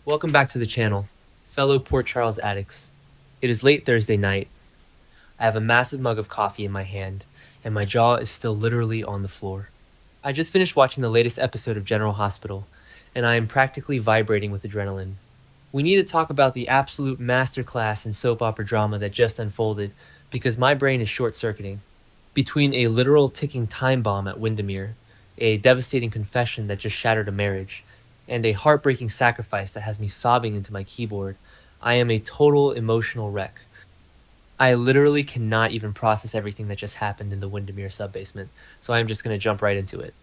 Welcome back to the channel, fellow Port Charles addicts. It is late Thursday night. I have a massive mug of coffee in my hand, and my jaw is still literally on the floor. I just finished watching the latest episode of General Hospital, and I am practically vibrating with adrenaline. We need to talk about the absolute masterclass in soap opera drama that just unfolded, because my brain is short-circuiting. Between a literal ticking time bomb at Windermere, a devastating confession that just shattered a marriage, and a heartbreaking sacrifice that has me sobbing into my keyboard, I am a total emotional wreck. I literally cannot even process everything that just happened in the Windermere sub-basement, so I'm just going to jump right into it.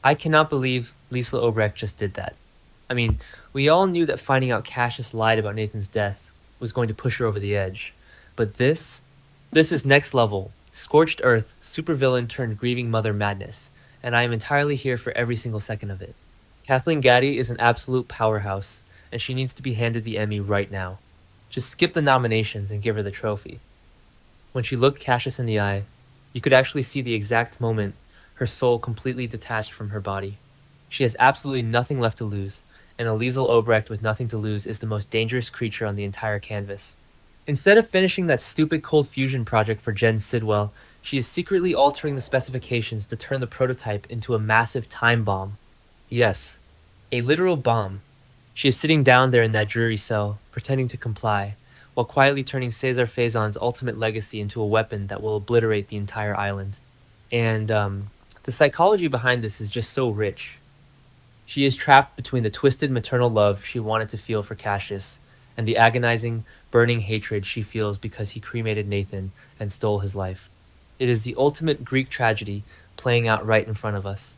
I cannot believe Lisa Obrecht just did that. I mean, we all knew that finding out Cassius lied about Nathan's death was going to push her over the edge, but this is next level, scorched earth, supervillain turned grieving mother madness, and I am entirely here for every single second of it. Kathleen Gaddy is an absolute powerhouse, and she needs to be handed the Emmy right now. Just skip the nominations and give her the trophy. When she looked Cassius in the eye, you could actually see the exact moment her soul completely detached from her body. She has absolutely nothing left to lose, and a Liesl Obrecht with nothing to lose is the most dangerous creature on the entire canvas. Instead of finishing that stupid cold fusion project for Jen Sidwell, she is secretly altering the specifications to turn the prototype into a massive time bomb. Yes, a literal bomb. She is sitting down there in that dreary cell, pretending to comply, while quietly turning Cesar Faison's ultimate legacy into a weapon that will obliterate the entire island. And, the psychology behind this is just so rich. She is trapped between the twisted maternal love she wanted to feel for Cassius, and the agonizing, burning hatred she feels because he cremated Nathan and stole his life. It is the ultimate Greek tragedy playing out right in front of us.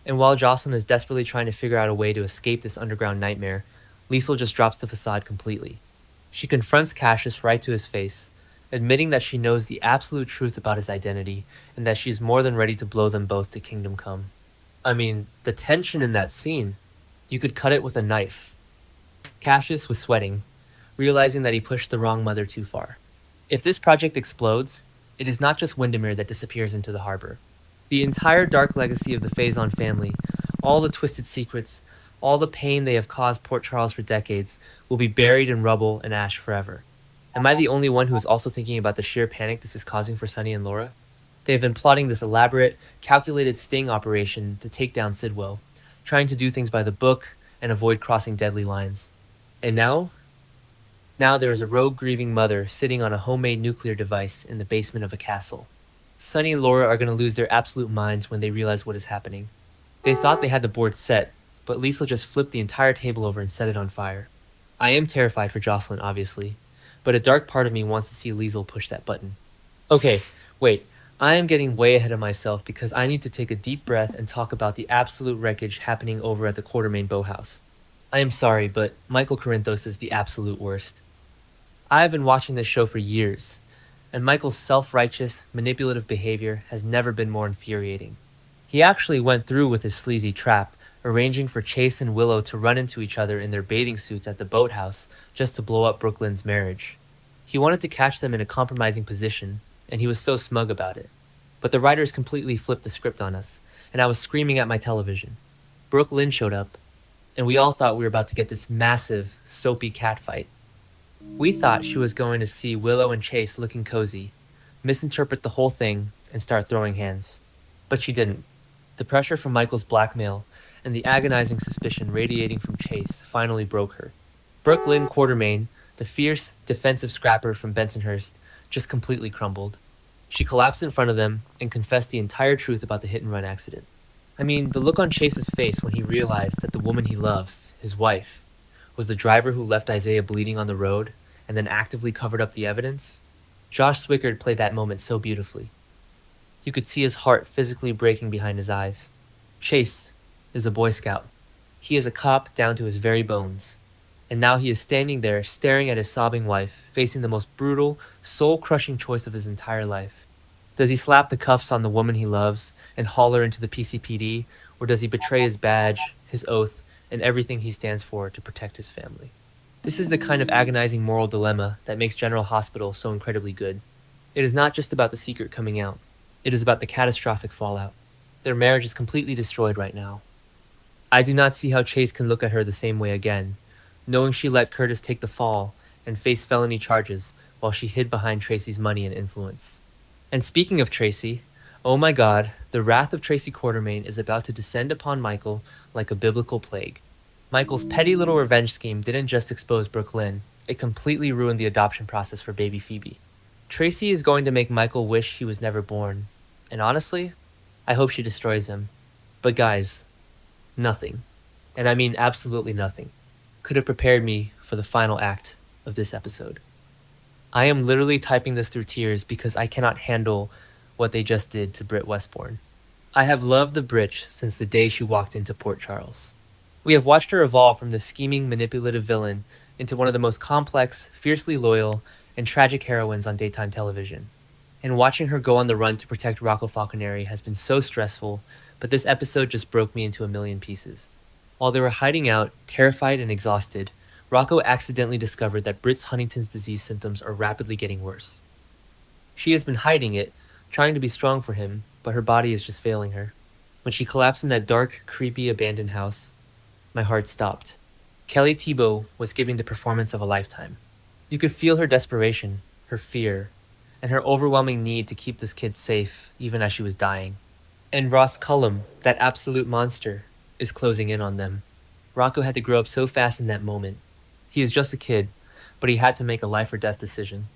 And while Jocelyn is desperately trying to figure out a way to escape this underground nightmare, Liesl just drops the facade completely. She confronts Cassius right to his face, admitting that she knows the absolute truth about his identity and that she is more than ready to blow them both to kingdom come. I mean, the tension in that scene, you could cut it with a knife. Cassius was sweating, realizing that he pushed the wrong mother too far. If this project explodes, it is not just Windermere that disappears into the harbor. The entire dark legacy of the Faison family, all the twisted secrets, all the pain they have caused Port Charles for decades, will be buried in rubble and ash forever. Am I the only one who is also thinking about the sheer panic this is causing for Sunny and Laura? They have been plotting this elaborate, calculated sting operation to take down Sidwell, trying to do things by the book and avoid crossing deadly lines. And now there is a rogue grieving mother sitting on a homemade nuclear device in the basement of a castle. Sunny and Laura are going to lose their absolute minds when they realize what is happening. They thought they had the board set, but Liesl just flipped the entire table over and set it on fire. I am terrified for Jocelyn, obviously, but a dark part of me wants to see Liesl push that button. Okay, wait, I am getting way ahead of myself because I need to take a deep breath and talk about the absolute wreckage happening over at the Quartermain boathouse. I am sorry, but Michael Corinthos is the absolute worst. I have been watching this show for years, and Michael's self-righteous, manipulative behavior has never been more infuriating. He actually went through with his sleazy trap, arranging for Chase and Willow to run into each other in their bathing suits at the boathouse just to blow up Brooklyn's marriage. He wanted to catch them in a compromising position, and he was so smug about it. But the writers completely flipped the script on us, and I was screaming at my television. Brooke Lynn showed up, and we all thought we were about to get this massive, soapy catfight. We thought she was going to see Willow and Chase looking cozy, misinterpret the whole thing, and start throwing hands. But she didn't. The pressure from Michael's blackmail and the agonizing suspicion radiating from Chase finally broke her. Brooke Lynn Quartermain, the fierce, defensive scrapper from Bensonhurst, just completely crumbled. She collapsed in front of them and confessed the entire truth about the hit-and-run accident. I mean, the look on Chase's face when he realized that the woman he loves, his wife, was the driver who left Isaiah bleeding on the road and then actively covered up the evidence? Josh Swickard played that moment so beautifully. You could see his heart physically breaking behind his eyes. Chase is a Boy Scout. He is a cop down to his very bones. And now he is standing there staring at his sobbing wife, facing the most brutal, soul-crushing choice of his entire life. Does he slap the cuffs on the woman he loves and haul her into the PCPD, or does he betray his badge, his oath, and everything he stands for to protect his family? This is the kind of agonizing moral dilemma that makes General Hospital so incredibly good. It is not just about the secret coming out. It is about the catastrophic fallout. Their marriage is completely destroyed right now. I do not see how Chase can look at her the same way again, knowing she let Curtis take the fall and face felony charges while she hid behind Tracy's money and influence. And speaking of Tracy, oh my god, the wrath of Tracy Quartermain is about to descend upon Michael like a biblical plague. Michael's petty little revenge scheme didn't just expose Brooklyn, it completely ruined the adoption process for baby Phoebe. Tracy is going to make Michael wish he was never born, and honestly, I hope she destroys him. But guys, nothing, and I mean absolutely nothing, could have prepared me for the final act of this episode. I am literally typing this through tears because I cannot handle what they just did to Britt Westbourne. I have loved the Britch since the day she walked into Port Charles. We have watched her evolve from the scheming, manipulative villain into one of the most complex, fiercely loyal, and tragic heroines on daytime television. And watching her go on the run to protect Rocco Falconeri has been so stressful, but this episode just broke me into a million pieces. While they were hiding out, terrified and exhausted, Rocco accidentally discovered that Britt's Huntington's disease symptoms are rapidly getting worse. She has been hiding it, trying to be strong for him, but her body is just failing her. When she collapsed in that dark, creepy, abandoned house, my heart stopped. Kelly Thibault was giving the performance of a lifetime. You could feel her desperation, her fear, and her overwhelming need to keep this kid safe even as she was dying. And Ross Cullum, that absolute monster, is closing in on them. Rocco had to grow up so fast in that moment. He is just a kid, but he had to make a life or death decision.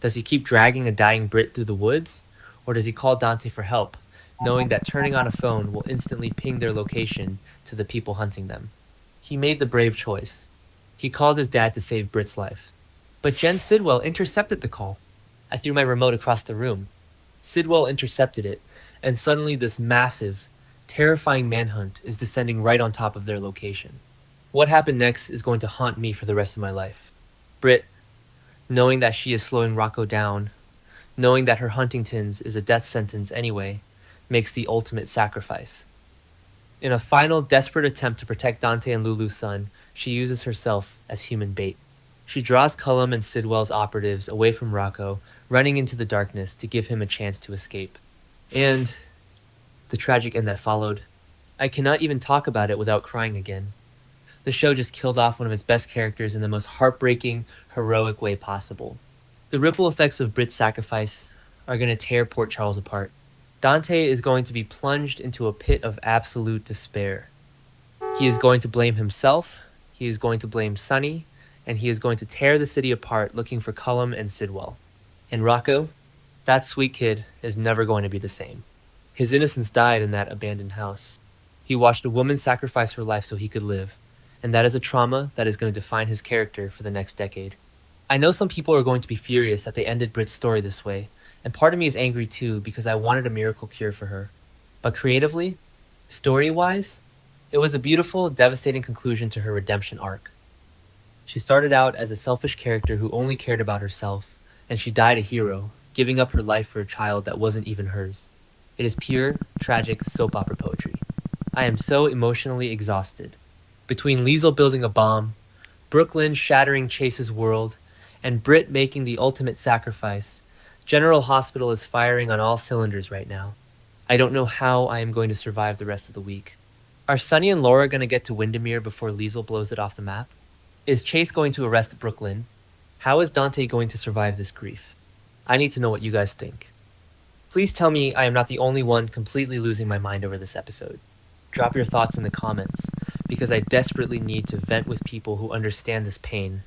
Does he keep dragging a dying Brit through the woods, or does he call Dante for help, knowing that turning on a phone will instantly ping their location to the people hunting them? He made the brave choice. He called his dad to save Britt's life. But Jen Sidwell intercepted the call. I threw my remote across the room. Sidwell intercepted it, and suddenly this massive, terrifying manhunt is descending right on top of their location. What happened next is going to haunt me for the rest of my life. Britt, knowing that she is slowing Rocco down, knowing that her Huntington's is a death sentence anyway, makes the ultimate sacrifice. In a final, desperate attempt to protect Dante and Lulu's son, she uses herself as human bait. She draws Cullum and Sidwell's operatives away from Rocco, running into the darkness to give him a chance to escape. And the tragic end that followed. I cannot even talk about it without crying again. The show just killed off one of its best characters in the most heartbreaking, heroic way possible. The ripple effects of Britt's sacrifice are going to tear Port Charles apart. Dante is going to be plunged into a pit of absolute despair. He is going to blame himself, he is going to blame Sonny, and he is going to tear the city apart looking for Cullum and Sidwell. And Rocco, that sweet kid, is never going to be the same. His innocence died in that abandoned house. He watched a woman sacrifice her life so he could live, and that is a trauma that is going to define his character for the next decade. I know some people are going to be furious that they ended Britt's story this way, and part of me is angry too because I wanted a miracle cure for her. But creatively, story-wise, it was a beautiful, devastating conclusion to her redemption arc. She started out as a selfish character who only cared about herself, and she died a hero, giving up her life for a child that wasn't even hers. It is pure, tragic soap opera poetry. I am so emotionally exhausted. Between Liesel building a bomb, Brooklyn shattering Chase's world, and Britt making the ultimate sacrifice, General Hospital is firing on all cylinders right now. I don't know how I am going to survive the rest of the week. Are Sonny and Laura going to get to Windermere before Liesel blows it off the map? Is Chase going to arrest Brooklyn? How is Dante going to survive this grief? I need to know what you guys think. Please tell me I am not the only one completely losing my mind over this episode. Drop your thoughts in the comments, because I desperately need to vent with people who understand this pain